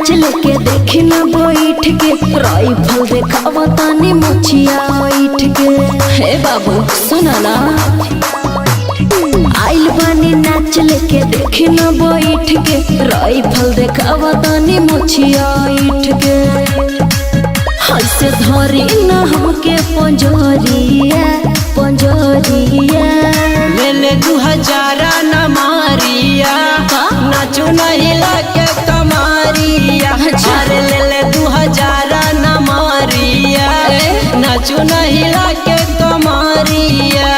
नाच लेके देखी न बैठ के राइफल देखावा तानी मुछिया बैठ के। हे बाबू सुना ना, आइल बानी नाच लेके देखी न बैठ के राइफल देखावा तानी मुछिया बैठ के। ऐसे धरी न हमके पंजरिया पंजरिया ले ले 2000 न मारिया नाचो नहीं लाके कमारिया। अरे ले ले 2000 न मारिया नाचो नहीं लाके कमारिया।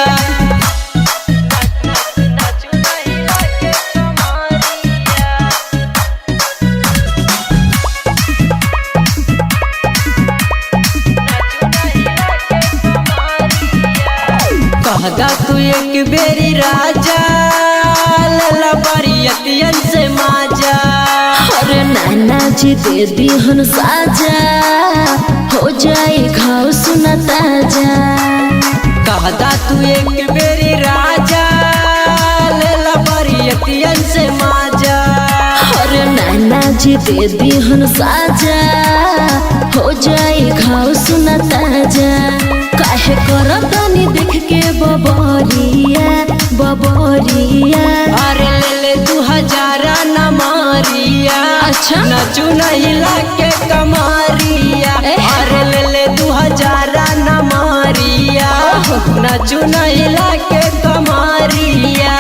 कहदा तू एक बेरी राजा लला बरियतियन से माजा। अरे नाना जी दे दिहन साजा हो जाए घाव सुना ताजा। कहदा तू एक बेरी राजा लला बरियतियन से माजा। अरे नाना जी दे दिहन साजा हो जाए घाव सुना ताजा। काहे करतानी देख के बबरिया बबरिया। अरे ले ले 2000 न मारिया अच्छा नाचू नहीं लाके कमारिया। अरे ले ले 2000 न मारिया नाचू नहीं लाके कमारिया।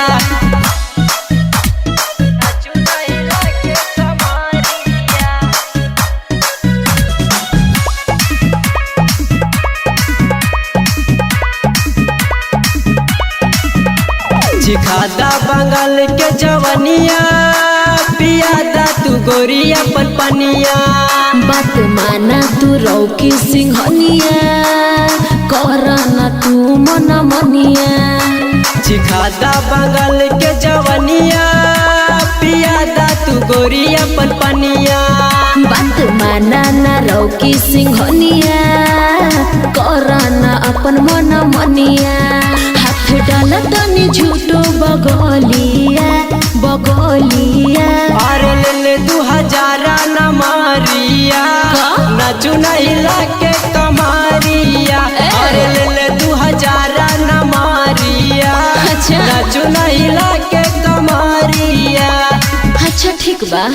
चिखादा बंगाल के जवनिया पियादा तू गोरिया पनिया। बात माना तू रौकी सिंहनिया करना तू मन मनिया। चिखादा बंगाल के जवनिया पियादा तू गोरिया पनिया। बात माना ना रौकी सिंहनिया करना अपन मन मनिया। हाथ डाला तनी झूठो बगलिया बगलिया। अरे ले ले 2000 न मारिया नाचू नहीं लाके कमारिया। अरे ले ले 2000 न मारिया अच्छा नाचू नहीं लाके कमारिया। अच्छा ठीक बा।